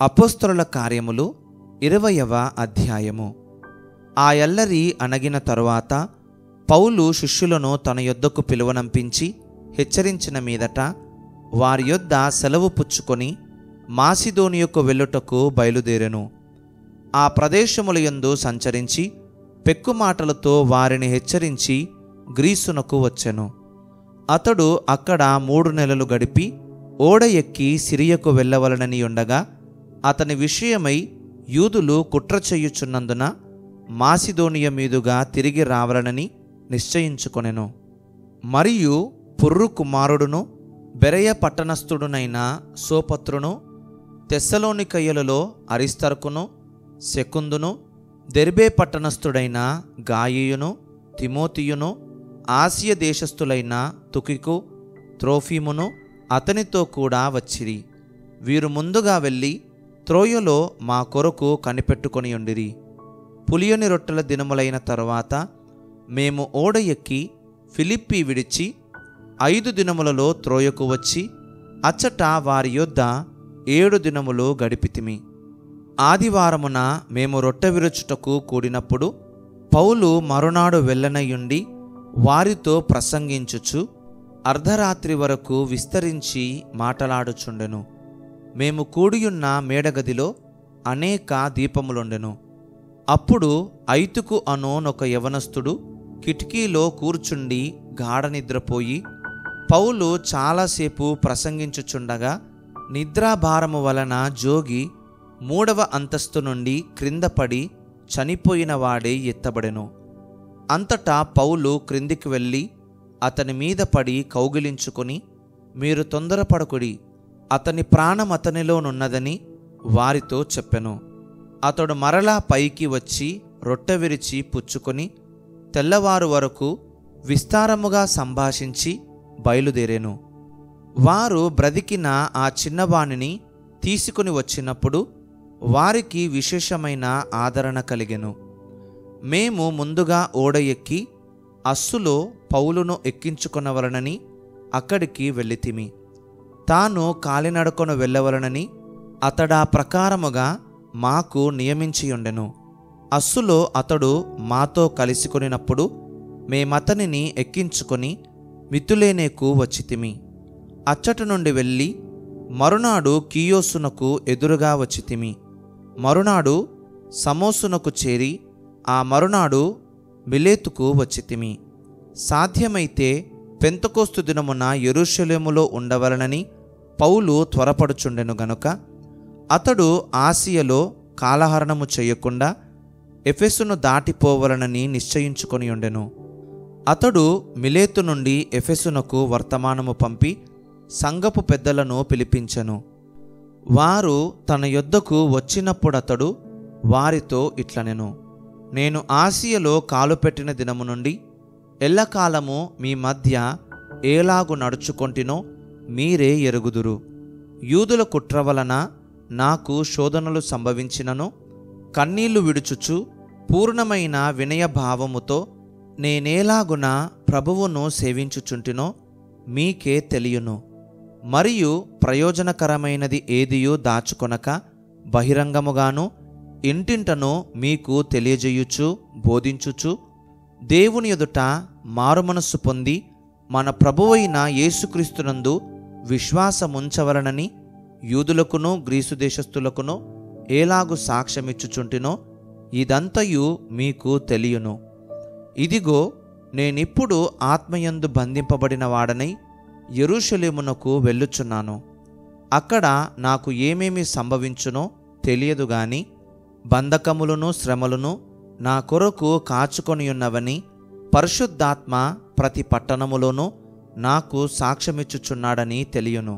అపోస్తలుల కార్యములు 20వ అధ్యాయము. ఆ ఎల్లరి అణగిన తరువాత పౌలు శిష్యులను తన యొద్దకు పిలువనంపించి హెచ్చరించిన మీదట వారి యొద్ద సెలవు పుచ్చుకొని మాసిదోనియకు వెళ్ళుటకు బయలుదేరెను. ఆ ప్రదేశములయందు సంచరించి పెక్కుమాటలతో వారిని హెచ్చరించి గ్రీసునకు వచ్చెను. అతడు అక్కడ 3 నెలలు గడిపి ఓడ ఎక్కి సిరియకు వెళ్ళవలనని ఉండగా అతని విషయమై యూదులు కుట్ర చేయుచున్నందున మాసిదోనియ మీదుగా తిరిగి రావాలనని నిశ్చయించుకొనెను. మరియు పుర్రు కుమారుడును బెరయ పట్టణస్థుడునైన సోపత్రును, తెస్సలోనికయ్యులలో అరిస్తర్కును, సెకుందును, దెర్బే పట్టణస్థుడైన గాయియును, తిమోతియును, ఆసియ దేశస్థులైన తుకికు, త్రోఫిమును అతనితో కూడా వచ్చిరి. వీరు ముందుగా వెళ్ళి త్రోయలో మా కొరకు కనిపెట్టుకొని ఉండిరి. పులియని రొట్టెల దినములైన తరువాత మేము ఓడ ఎక్కి ఫిలిప్పి విడిచి 5 దినములలో త్రోయకు వచ్చి అచ్చట వారి యొద్ద 7 దినములు గడిపితిమి. ఆదివారమున మేము రొట్టె విరుచుటకు కూడినప్పుడు పౌలు మరునాడు వెళ్ళనయుండి వారితో ప్రసంగించుచు అర్ధరాత్రి వరకు విస్తరించి మాటలాడుచుండెను. మేము కూడియున్న మేడగదిలో అనేక దీపములుండెను. అప్పుడు ఐతుకు అనోనొక యవనస్తుడు కిటికీలో కూర్చుండి గాఢ నిద్రపోయి పౌలు చాలాసేపు ప్రసంగించుచుండగా నిద్రాభారము వలన జోగి 3వ అంతస్తు నుండి క్రింద పడి చనిపోయిన వాడే ఎత్తబడెను. అంతటా పౌలు క్రిందికి వెళ్ళి అతని మీద పడి కౌగిలించుకొని, మీరు తొందరపడకుడి, అతని ప్రాణం అతనిలోనున్నదని వారితో చెప్పెను. అతడు మరలా పైకి వచ్చి రొట్టె విరిచి పుచ్చుకొని తెల్లవారు వరకు విస్తారముగా సంభాషించి బయలుదేరెను. వారు బ్రతికిన ఆ చిన్నవాణిని తీసుకుని వచ్చినప్పుడు వారికి విశేషమైన ఆదరణ కలిగెను. మేము ముందుగా ఓడ ఎక్కి అస్సులో పౌలును ఎక్కించుకొనవలనని అక్కడికి వెళ్ళితిమి. తాను కాలినడకను వెళ్ళవలనని అతడా ప్రకారముగా మాకు నియమించియుండెను. అస్సులో అతడు మాతో కలిసికొనినప్పుడు మేమతనిని ఎక్కించుకొని మితులేనేకు వచ్చితిమి. అచ్చట నుండి వెళ్ళి మరునాడు కీయోసునకు ఎదురుగా వచ్చితిమి. మరునాడు సమోసునకు చేరి ఆ మరునాడు మిలేతుకు వచ్చితిమి. సాధ్యమైతే పెంతెకోస్తు దినమున యెరూషలేములో ఉండవలనని పౌలు త్వరపడుచుండెను గనుక అతడు ఆసియలో కాలహరణము చేయకుండా ఎఫెసును దాటిపోవలనని నిశ్చయించుకొని ఉండెను. అతడు మిలేతు నుండి ఎఫెసునకు వర్తమానము పంపి సంఘపు పెద్దలను పిలిపించెను. వారు తన యొద్దకు వచ్చినప్పుడతడు వారితో ఇట్లనెను, నేను ఆసియలో కాలుపెట్టిన దినము నుండి ఎల్లకాలము మీ మధ్య ఏలాగు నడుచుకొంటినో మీరే ఎరుగుదురు. యూదుల కుట్ర వలన నాకు శోధనలు సంభవించినను కన్నీళ్లు విడుచుచు పూర్ణమైన వినయభావముతో నేనేలాగున ప్రభువును సేవించుచుంటినో మీకే తెలియను. మరియు ప్రయోజనకరమైనది ఏదియూ దాచుకొనక బహిరంగముగాను ఇంటింటను మీకు తెలియజేయుచు బోధించుచు దేవుని ఎదుట మారుమనస్సు పొంది మన ప్రభువైన యేసుక్రీస్తునందు విశ్వాసముంచవలనని యూదులకును గ్రీసు దేశస్థులకును ఏలాగు సాక్ష్యమిచ్చుచుంటినో ఇదంతయు మీకు తెలియను. ఇదిగో నేనిప్పుడు ఆత్మయందు బంధింపబడిన వాడనై యెరూషలేమునకు వెళ్ళుచున్నాను. అక్కడ నాకు ఏమేమి సంభవించునో తెలియదు గాని బంధకములను శ్రమలను నా కొరకు కాచుకొనియున్నవని పరిశుద్ధాత్మ ప్రతి పట్టణములోనూ నాకు సాక్ష్యమిచ్చుచున్నాడని తెలియను.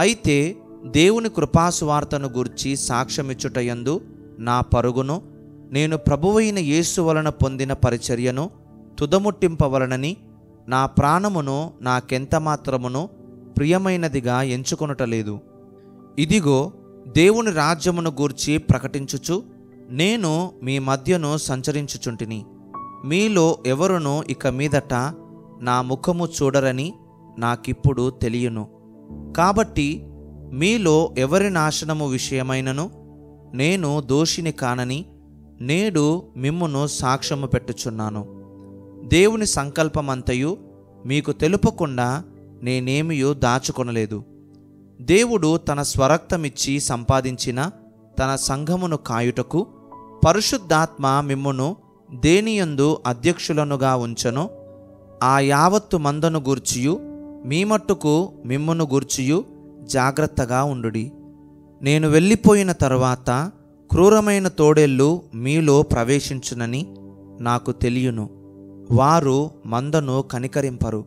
అయితే దేవుని కృపాసువార్తను గూర్చి సాక్ష్యమిచ్చుటయందు నా పరుగును నేను ప్రభువైన యేసు వలన పొందిన పరిచర్యను తుదముట్టింపవలనని నా ప్రాణమును నాకెంత మాత్రమును ప్రియమైనదిగా ఎంచుకొనుటలేదు. ఇదిగో దేవుని రాజ్యమును గూర్చి ప్రకటించుచు నేను మీ మధ్యను సంచరించుచుంటిని. మీలో ఎవరునూ ఇక మీదట నా ముఖము చూడరని నాకిప్పుడు తెలియను. కాబట్టి మీలో ఎవరి నాశనము విషయమైనను నేను దోషిని కానని నేడు మిమ్మును సాక్ష్యము పెట్టుచున్నాను. దేవుని సంకల్పమంతయు మీకు తెలుపకుండా నేనేమియో దాచుకొనలేదు. దేవుడు తన స్వరక్తమిచ్చి సంపాదించిన తన సంఘమును కాయుటకు పరిశుద్ధాత్మ మిమ్మును దేనియందు అధ్యక్షులనుగా ఉంచెనో ఆ యావత్తు మందను గూర్చియు మీ మట్టుకు మిమ్మును గూర్చియు జాగ్రత్తగా ఉండుడి. నేను వెళ్ళిపోయిన తరువాత క్రూరమైన తోడేళ్ళు మీలో ప్రవేశించునని నాకు తెలియను. వారు మందను కనికరింపరు,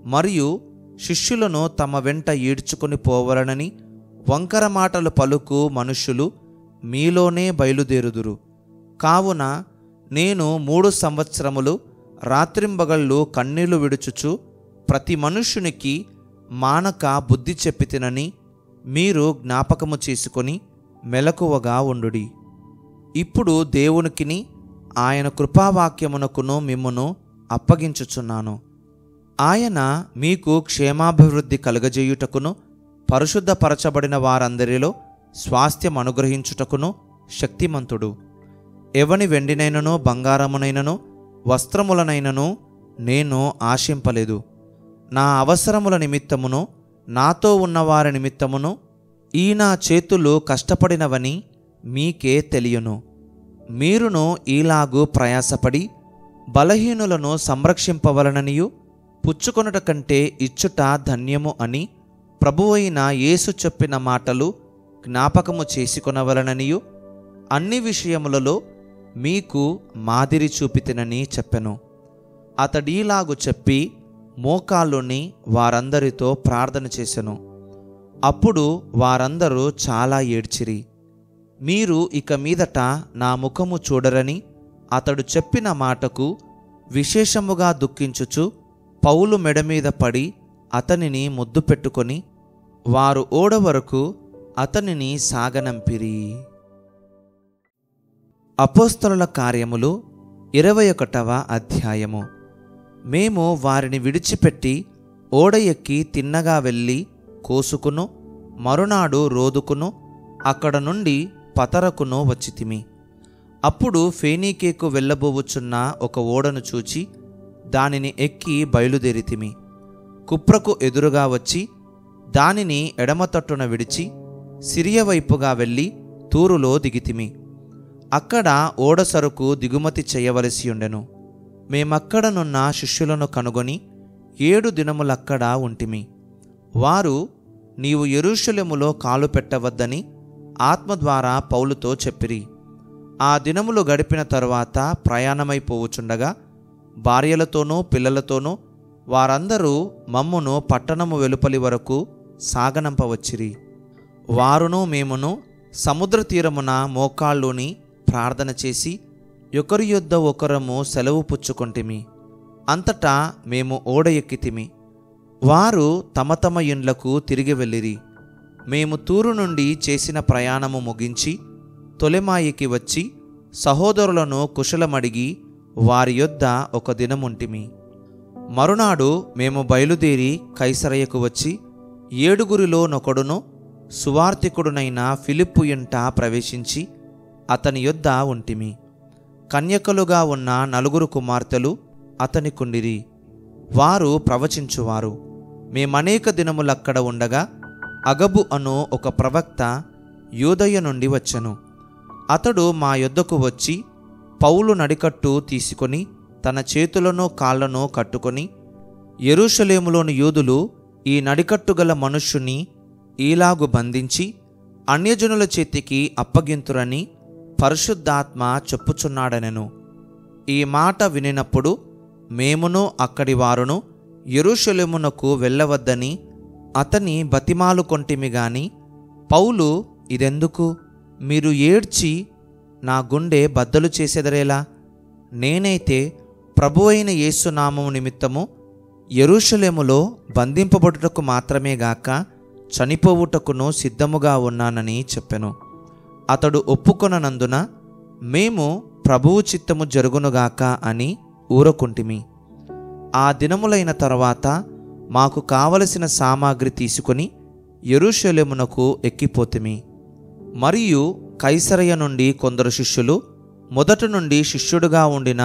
మరియు శిష్యులను తమ వెంట ఈడ్చుకొని పోవలనని వంకర మాటలు పలుకు మనుష్యులు మీలోనే బయలుదేరుదురు. కావున నేను 3 సంవత్సరములు రాత్రింబగళ్ళు కన్నీళ్లు విడుచుచు ప్రతి మనుష్యునికి మానక బుద్ధి చెప్పితినని మీరు జ్ఞాపకము చేసుకొని మెలకువగా ఉండుడి. ఇప్పుడు దేవునికిని ఆయన కృపావాక్యమునకును మిమ్మును అప్పగించుచున్నాను. ఆయన మీకు క్షేమాభివృద్ధి కలుగజేయుటకును పరిశుద్ధపరచబడిన వారందరిలో స్వాస్థ్యం అనుగ్రహించుటకును శక్తిమంతుడు. ఎవని వెండినైనను బంగారమునైనను వస్త్రములనైనను నేను ఆశింపలేదు. నా అవసరముల నిమిత్తమును నాతో ఉన్నవారి నిమిత్తమును ఈ నా చేతులు కష్టపడినవని మీకే తెలియను. మీరును ఈలాగు ప్రయాసపడి బలహీనులను సంరక్షింపవలననియు పుచ్చుకొనుట కంటే ఇచ్చుట ధన్యము అని ప్రభువైన యేసు చెప్పిన మాటలు జ్ఞాపకము చేసుకొనవలననియు అన్ని విషయములలో మీకు మాదిరి చూపితినని చెప్పెను. అతడీలాగు చెప్పి మోకాళ్ళుని వారందరితో ప్రార్థన చేసెను. అప్పుడు వారందరూ చాలా ఏడ్చిరి. మీరు ఇక మీదట నా ముఖము చూడరని అతడు చెప్పిన మాటకు విశేషముగా దుఃఖించుచు పౌలు మెడమీద పడి అతనిని ముద్దు పెట్టుకొని వారు ఓడ వరకు అతనిని సాగనంపిరి. అపోస్తలుల కార్యములు 21వ అధ్యాయము. మేము వారిని విడిచిపెట్టి ఓడ ఎక్కి తిన్నగా వెళ్ళి కోసుకును మరునాడు రోదుకును అక్కడ నుండి పతరకును వచ్చితిమి. అప్పుడు ఫేనీకేకు వెళ్ళబోవుచున్న ఒక ఓడను చూచి దానిని ఎక్కి బయలుదేరితిమి. కుప్రకు ఎదురుగా వచ్చి దానిని ఎడమతట్టున విడిచి సిరియ వైపుగా వెళ్ళి తూరులో దిగితిమి. అక్కడ ఓడ సరుకు దిగుమతి చేయవలసి ఉండెను. మేమక్కడనున్న శిష్యులను కనుగొని 7 దినములక్కడ ఉంటిమి. వారు నీవు యెరూషలేములో కాలు పెట్టవద్దని ఆత్మ ద్వారా పౌలుతో చెప్పిరి. ఆ దినములు గడిపిన తరువాత ప్రయాణమైపోవుచుండగా భార్యలతోనూ పిల్లలతోనూ వారందరూ మమ్మును పట్టణము వెలుపలి వరకు సాగనంపవచ్చిరి. వారును మేమును సముద్ర తీరమున మోకాళ్ళుని ప్రార్థన చేసి ఒకరి యొద్ద ఒకరము సెలవు పుచ్చుకొంటిమి. అంతటా మేము ఓడ ఎక్కితిమి. వారు తమ తమ ఇండ్లకు తిరిగి వెళ్ళిరి. మేము తూరు నుండి చేసిన ప్రయాణము ముగించి తొలెమాయికి వచ్చి సహోదరులను కుశలమడిగి వారి యొద్ద ఒక దినముంటిమి. మరునాడు మేము బయలుదేరి కైసరయకు వచ్చి 7గురిలో నొకడును సువార్తికుడునైన ఫిలిప్పు ఇంట ప్రవేశించి అతని యొద్ద ఉంటిమి. కన్యకలుగా ఉన్న 4 కుమార్తెలు అతనికుండిరి. వారు ప్రవచించువారు. మేమనేక దినములక్కడ ఉండగా అగబు అను ఒక ప్రవక్త యూదయ నుండి వచ్చెను. అతడు మా యొద్దకు వచ్చి పౌలు నడికట్టు తీసుకొని తన చేతులను కాళ్లను కట్టుకొని, యెరూషలేములోని యూదులు ఈ నడికట్టుగల మనుష్యుని ఈలాగు బంధించి అన్యజనుల చేతికి అప్పగింతురని పరిశుద్ధాత్మ చెప్పుచున్నాడనెను. ఈ మాట వినినప్పుడు మేమును అక్కడి వారును యెరూషలేమునకు వెళ్ళవద్దని అతని బతిమాలుకొంటిమి గాని పౌలు, ఇదెందుకు? మీరు ఏడ్చి నా గుండె బద్దలు చేసెదరేలా? నేనైతే ప్రభువైన యేసునామము నిమిత్తము యెరూషలేములో బంధింపబడుటకు మాత్రమే గాక చనిపోవుటకును సిద్ధముగా ఉన్నానని చెప్పెను. అతడు ఒప్పుకొననందున మేము ప్రభువు చిత్తము జరుగునుగాక అని ఊరకుంటిమి. ఆ దినములైన తరువాత మాకు కావలసిన సామాగ్రి తీసుకొని యెరూషలేమునకు ఎక్కిపోతిమి. మరియు కైసరయ నుండి కొందరు శిష్యులు మొదట నుండి శిష్యుడుగా ఉండిన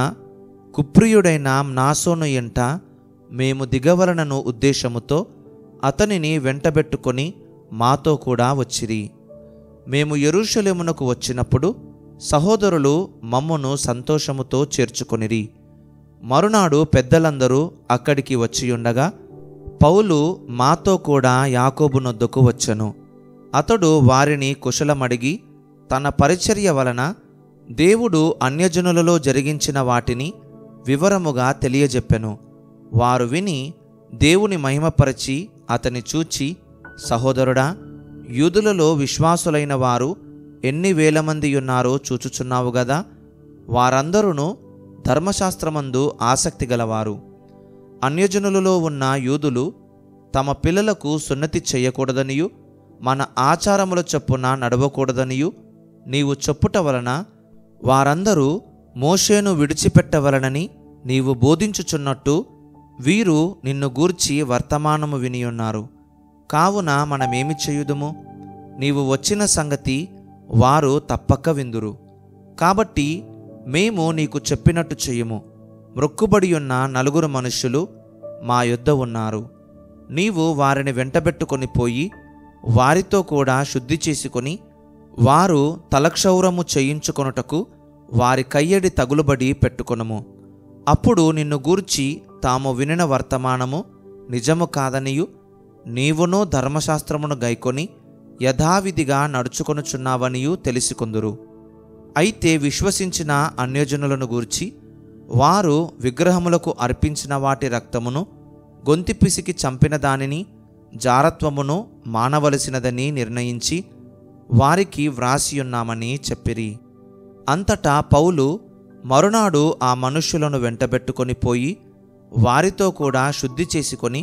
కుప్రియుడైన మ్నాసోను ఎంట మేము దిగవలనను ఉద్దేశముతో అతనిని వెంటబెట్టుకొని మాతో కూడా వచ్చిరి. మేము యెరూషలేమునకు వచ్చినప్పుడు సహోదరులు మమ్మును సంతోషముతో చేర్చుకొనిరి. మరునాడు పెద్దలందరూ అక్కడికి వచ్చియుండగా పౌలు మాతో కూడా యాకోబు నొద్దకు వచ్చెను. అతడు వారిని కుశలమడిగి తన పరిచర్య వలన దేవుడు అన్యజనులలో జరిగించిన వాటిని వివరముగా తెలియజెప్పెను. వారు విని దేవుని మహిమపరచి అతని చూచి, సహోదరుడా, యూదులలో విశ్వాసులైన వారు ఎన్ని వేల మంది ఉన్నారో చూచుచున్నావు గదా. వారందరూ ధర్మశాస్త్రమందు ఆసక్తి గలవారు. అన్యజనులలో ఉన్న యూదులు తమ పిల్లలకు సున్నతి చెయ్యకూడదనియు మన ఆచారముల చొప్పున నడవకూడదనియు నీవు చెప్పుట వలన వారందరూ మోషేను విడిచిపెట్టవలనని నీవు బోధించుచున్నట్టు వీరు నిన్ను గూర్చి వర్తమానము వినియున్నారు. కావున మనమేమి చేయుదుము? నీవు వచ్చిన సంగతి వారు తప్పక విందురు. కాబట్టి మేము నీకు చెప్పినట్టు చెయ్యము. మ్రొక్కుబడి ఉన్న 4 మనుష్యులు మా యొద్ద ఉన్నారు. నీవు వారిని వెంటబెట్టుకొని పోయి వారితో కూడా శుద్ధి చేసుకొని వారు తలక్షౌరము చేయించుకొనుటకు వారి కయ్యడి తగులుబడి పెట్టుకొనుము. అప్పుడు నిన్ను గూర్చి తాము వినిన వర్తమానము నిజము కాదనియు నీవును ధర్మశాస్త్రమును గైకొని యథావిధిగా నడుచుకొనుచున్నావనియు తెలిసికొందురు. అయితే విశ్వసించిన అన్యజనులను గూర్చి వారు విగ్రహములకు అర్పించిన వాటి రక్తమును గొంతి పిసికి చంపిన దానిని జారత్వమును మానవలసినదని నిర్ణయించి వారికి వ్రాసియున్నామని చెప్పిరి. అంతటా పౌలు మరునాడు ఆ మనుష్యులను వెంటబెట్టుకొని పోయి వారితో కూడా శుద్ధి చేసుకొని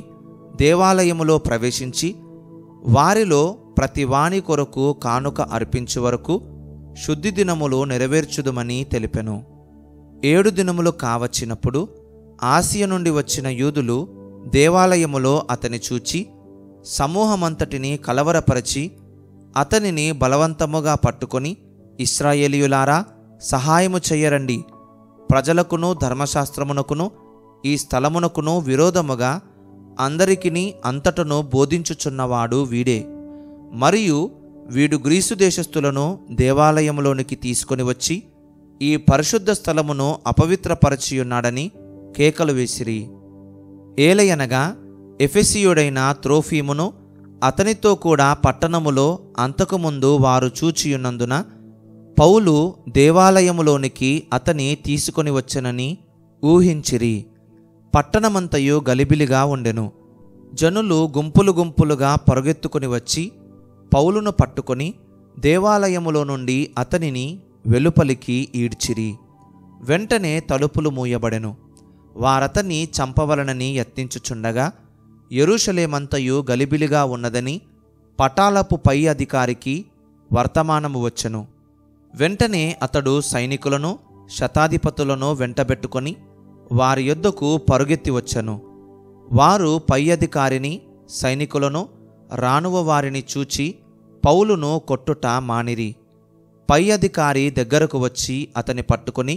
దేవాలయములో ప్రవేశించి వారిలో ప్రతి వాని కొరకు కానుక అర్పించు వరకు శుద్ధి దినములు నెరవేర్చుదుమని తెలిపెను. 7 దినములు కావచ్చినప్పుడు ఆసియా నుండి వచ్చిన యూదులు దేవాలయములో అతని చూచి సమూహమంతటిని కలవరపరచి అతనిని బలవంతముగా పట్టుకొని, ఇశ్రాయేలీయులారా, సహాయము చెయ్యరండి. ప్రజలకును ధర్మశాస్త్రమునకును ఈ స్థలమునకును విరోధముగా అందరికిని అంతటను బోధించుచున్నవాడు వీడే. మరియు వీడు గ్రీసు దేశస్థులను దేవాలయములోనికి తీసుకొని వచ్చి ఈ పరిశుద్ధ స్థలమును అపవిత్రపరచియున్నాడని కేకలు వేసిరి. ఏలయనగా ఎఫెసీయుడైన త్రోఫీమును అతనితో కూడా పట్టణములో అంతకుముందు వారు చూచియున్నందున పౌలు దేవాలయములోనికి అతని తీసుకొని వచ్చెనని ఊహించిరి. పట్టణమంతయు గలిబిలిగా ఉండెను. జనులు గుంపులు గుంపులుగా పరుగెత్తుకుని వచ్చి పౌలును పట్టుకొని దేవాలయములో నుండి అతనిని వెలుపలికి ఈడ్చిరి. వెంటనే తలుపులు మూయబడెను. వారతన్ని చంపవలనని యత్నించుచుండగా యెరూషలేమంతయు గలిబిలిగా ఉన్నదని పటాలపు పై అధికారికి వర్తమానము వచ్చెను. వెంటనే అతడు సైనికులను శతాధిపతులను వెంటబెట్టుకొని వారి యొద్దకు పరుగెత్తి వచ్చెను. వారు పై అధికారిని సైనికులను రానువ వారిని చూచి పౌలును కొట్టుట మానిరి. పై అధికారి దగ్గరకు వచ్చి అతని పట్టుకొని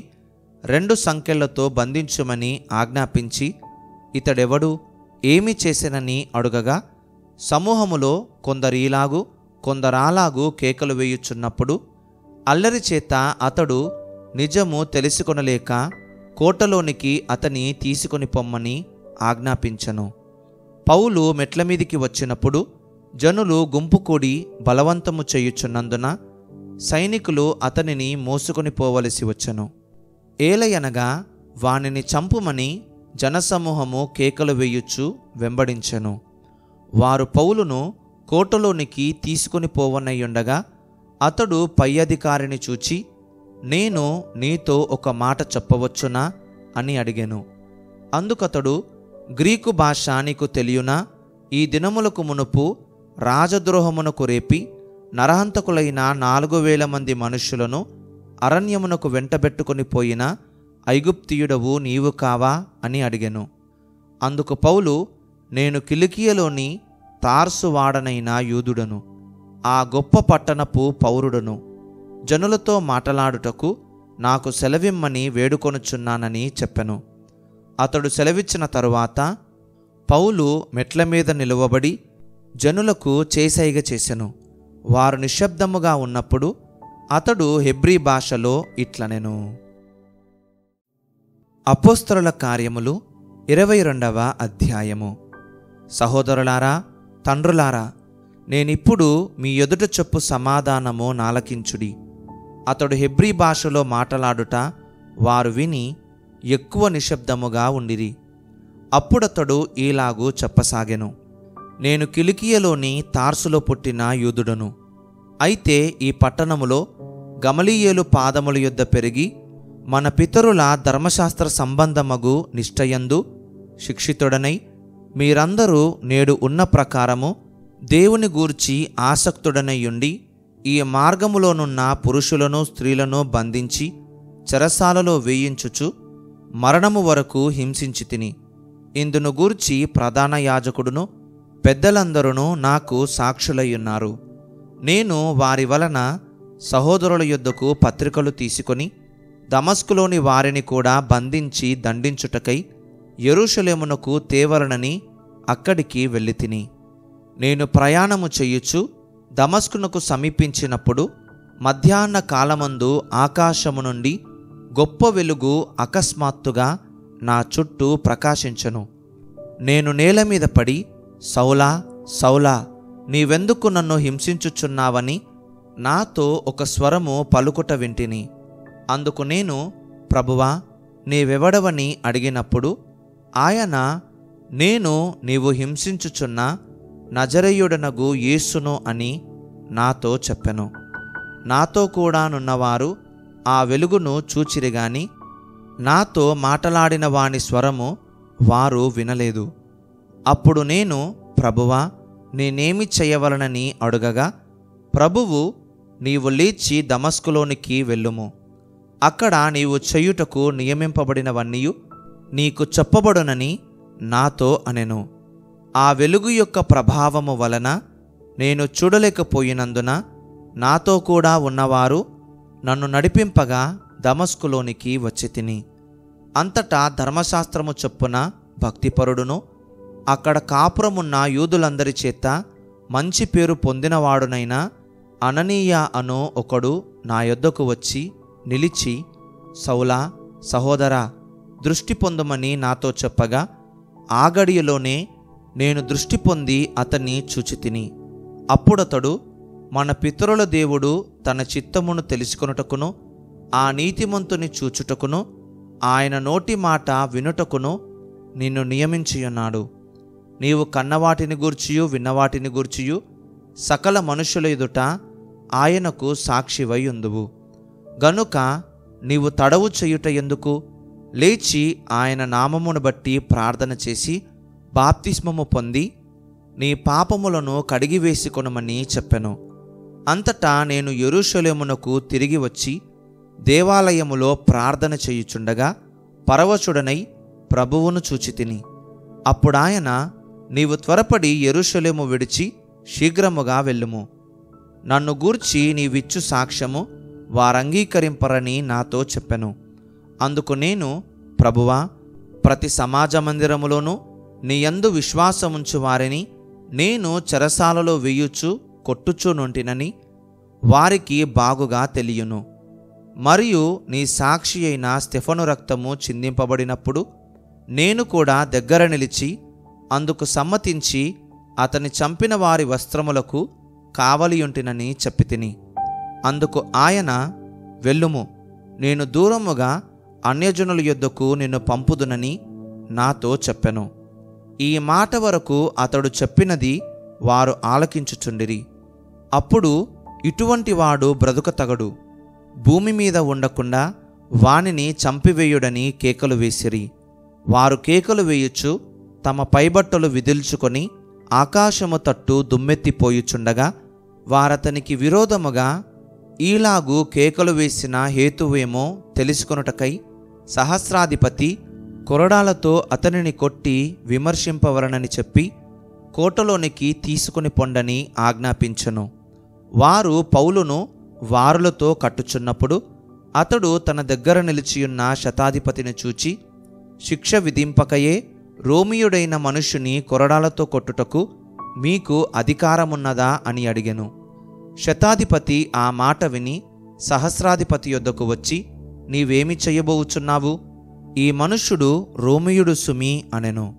2 సంకెళ్లతో బంధించుమని ఆజ్ఞాపించి ఇతడెవడు, ఏమి చేసెనని అడుగగా సమూహములో కొందరీలాగు కొందరాలాగు కేకలు వేయుచున్నప్పుడు అల్లరి చేత అతడు నిజము తెలుసుకొనలేక కోటలోనికి అతని తీసుకొని పొమ్మని ఆజ్ఞాపించెను. పౌలు మెట్లమీదికి వచ్చినప్పుడు జనులు గుంపు కూడి బలవంతము చేయుచున్నందున సైనికులు అతనిని మోసుకొని పోవలసి వచ్చెను. ఏలయనగా వానిని చంపుమని జనసమూహము కేకలు వేయుచు వెంబడించెను. వారు పౌలును కోటలోనికి తీసుకొని పోవనయ్యుండగా అతడు పై అధికారిని చూచి, నేను నీతో ఒక మాట చెప్పవచ్చునా అని అడిగెను. అందుకతడు, గ్రీకు భాష నీకు తెలియునా? ఈ దినములకు మునుపు రాజద్రోహమునకు రేపి నరహంతకులైన 4000 మంది మనుష్యులను అరణ్యమునకు వెంటబెట్టుకొని పోయిన ఐగుప్తియుడవు నీవు కావా అని అడిగెను. అందుకు పౌలు, నేను కిలికియలోని తార్సు వాడనైన యూదుడను, ఆ గొప్ప పట్టణపు పౌరుడను. జనులతో మాటలాడుటకు నాకు సెలవిమ్మని వేడుకొనుచున్నానని చెప్పెను. అతడు సెలవిచ్చిన తరువాత పౌలు మెట్ల మీద నిలువబడి జనులకు చేసైగ చేసెను. వారు నిశ్శబ్దముగా ఉన్నప్పుడు అతడు హెబ్రీ భాషలో ఇట్లనెను. అపోస్తలుల కార్యములు 22వ అధ్యాయము. సహోదరులారా, తండ్రులారా, నేనిప్పుడు మీ ఎదుట చెప్పు సమాధానము నాలకించుడి. అతడు హెబ్రీ భాషలో మాటలాడుట వారు విని ఎక్కువ నిశ్శబ్దముగా ఉండిరి. అప్పుడతడు ఈలాగు చెప్పసాగెను. నేను కిలికియలోని తార్సులో పుట్టిన యూదుడను. అయితే ఈ పట్టణములో గమలీయేలు పాదముల యొద్ద పెరిగి మన పితరుల ధర్మశాస్త్ర సంబంధమగు నిష్ఠయందు శిక్షితుడనై మీరందరూ నేడు ఉన్న ప్రకారము దేవుని గూర్చి ఆసక్తుడనయ్యుండి ఈ మార్గములోనున్న పురుషులను స్త్రీలను బంధించి చెరసాలలో వేయించుచు మరణము వరకు హింసించి తిని. ఇందును గూర్చి ప్రధాన యాజకుడును పెద్దలందరూ నాకు సాక్షులయ్యున్నారు. నేను వారి వలన సహోదరుల యొద్దకు పత్రికలు తీసుకొని దమస్కులోని వారిని కూడా బంధించి దండించుటకై యెరూషలేమునకు తేవలనని అక్కడికి వెళ్ళితిని. నేను ప్రయాణము చేయుచు దమస్కునకు సమీపించినప్పుడు మధ్యాహ్న కాలమందు ఆకాశము నుండి గొప్ప వెలుగు అకస్మాత్తుగా నా చుట్టూ ప్రకాశించెను. నేను నేల మీద పడి, సౌలా, సౌలా, నీవెందుకు నన్ను హింసించుచున్నావని నాతో ఒక స్వరము పలుకుట వింటిని. అందుకు నేను, ప్రభువా, నీవెవడవని అడిగినప్పుడు ఆయన, నేను నీవు హింసించుచున్న నజరేయుడనగు యేసును అని నాతో చెప్పెను. నాతో కూడా నున్నవారు ఆ వెలుగును చూచిరిగాని నాతో మాటలాడిన వాని స్వరము వారు వినలేదు. అప్పుడు నేను, ప్రభువా, నేనేమి చేయవలనని అడుగగా, ప్రభువు, నీవు లేచి దమస్కులోనికి వెళ్ళుము. అక్కడ నీవు చేయుటకు నియమింపబడినవన్నీయు నీకు చెప్పబడునని నాతో అనెను. ఆ వెలుగు యొక్క ప్రభావము వలన నేను చూడలేకపోయినందున నాతో కూడా ఉన్నవారు నన్ను నడిపింపగా దమస్కులోనికి వచ్చి తిని. అంతటా ధర్మశాస్త్రము చొప్పున భక్తిపరుడును అక్కడ కాపురమున్న యూదులందరి చేత మంచి పేరు పొందినవాడునైన అననీయ అను ఒకడు నా యొద్దకు వచ్చి నిలిచి, సౌలా, సహోదరా, దృష్టి పొందమని నాతో చెప్పగా ఆ గడియలోనే నేను దృష్టి పొంది అతన్ని చూచితిని. అప్పుడతడు, మన పితరుల దేవుడు తన చిత్తమును తెలుసుకొనుటకును ఆ నీతిమంతుని చూచుటకును ఆయన నోటి మాట వినుటకును నిన్ను నియమించియున్నాడు. నీవు కన్నవాటిని గూర్చియు విన్నవాటిని గూర్చియు సకల మనుషుల ఎదుట ఆయనకు సాక్షివై ఉందువు. గనుక నీవు తడవు చేయుట ఎందుకు? లేచి ఆయన నామమును బట్టి ప్రార్థన చేసి బాప్తిస్మము పొంది నీ పాపములను కడిగివేసుకొనుమని చెప్పెను. అంతటా నేను యెరూషలేమునకు తిరిగి వచ్చి దేవాలయములో ప్రార్థన చేయుచుండగా పరవశుడనై ప్రభువును చూచితిని. అప్పుడాయన, నీవు త్వరపడి యెరూషలేము విడిచి శీఘ్రముగా వెళ్ళుము. నన్ను గూర్చి నీవిచ్చు సాక్ష్యము వారంగీకరింపరని నాతో చెప్పెను. అందుకు నేను, ప్రభువా, ప్రతి సమాజ మందిరములోనూ నీ యందు విశ్వాసముంచు వారిని నేను చెరసాలలో వేయుచు కొట్టుచునుంటినని వారికి బాగుగా తెలియను. మరియు నీ సాక్షి అయిన స్టెఫను రక్తము చిందింపబడినప్పుడు నేను కూడా దగ్గర నిలిచి అందుకు సమ్మతించి అతని చంపిన వారి వస్త్రములకు కావలియుంటినని చెప్పితిని. అందుకు ఆయన, వెళ్ళుము, నేను దూరముగా అన్యజనుల యొద్దకు నిన్ను పంపుదునని నాతో చెప్పెను. ఈ మాట వరకు అతడు చెప్పినది వారు ఆలకించుచుండిరి. అప్పుడు, ఇటువంటి వాడు బ్రతుకతగడు, భూమి మీద ఉండకుండా వానిని చంపివేయుడని కేకలు వేసిరి. వారు కేకలు వేయుచు తమ పైబట్టలు విదిల్చుకొని ఆకాశము తట్టు దుమ్మెత్తిపోయుచుండగా వారతనికి విరోధముగా ఈలాగు కేకలు వేసిన హేతువేమో తెలుసుకొనుటకై సహస్రాధిపతి కొరడాలతో అతనిని కొట్టి విమర్శింపవలనని చెప్పి కోటలోనికి తీసుకుని పొండని ఆజ్ఞాపించెను. వారు పౌలును వారులతో కట్టుచున్నప్పుడు అతడు తన దగ్గర నిలిచియున్న శతాధిపతిని చూచి, శిక్ష విధింపకయే రోమియుడైన మనుష్యుని కొరడాలతో కొట్టుటకు మీకు అధికారమున్నదా అని అడిగెను. శతాధిపతి ఆ మాట విని సహస్రాధిపతి యొద్దకు వచ్చి, నీవేమి చెయ్యబోవుచున్నావు? ఈ మనుష్యుడు రోమియుడు సుమి అనెను.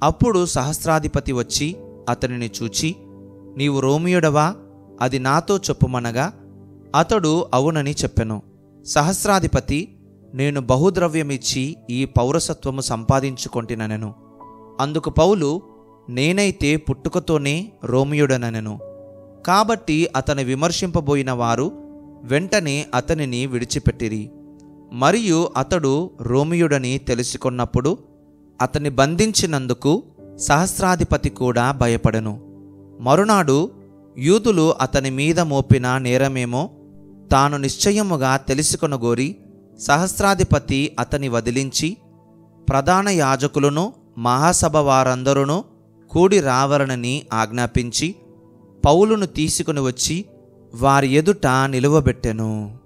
అప్పుడు సహస్రాధిపతి వచ్చి అతనిని చూచి, నీవు రోమియుడవా? అది నాతో చెప్పుమనగా అతడు అవునని చెప్పెను. సహస్రాధిపతి, నేను బహుద్రవ్యమిచ్చి ఈ పౌరసత్వము సంపాదించుకొంటిననెను. అందుకు పౌలు, నేనైతే పుట్టుకతోనే రోమియుడనెను. కాబట్టి అతని విమర్శింపబోయిన వారు వెంటనే అతనిని విడిచిపెట్టిరి. మరియు అతడు రోమియుడని తెలుసుకొన్నప్పుడు అతన్ని బంధించినందుకు సహస్రాధిపతి కూడా భయపడెను. మరునాడు యూదులు అతని మీద మోపిన నేరమేమో తాను నిశ్చయముగా తెలుసుకొనగోరి సహస్రాధిపతి అతని వదిలించి, ప్రధాన యాజకులను మహాసభ వారందరూ కూడి రావాలనని ఆజ్ఞాపించి పౌలును తీసుకుని వచ్చి వారి ఎదుట నిలువబెట్టెను.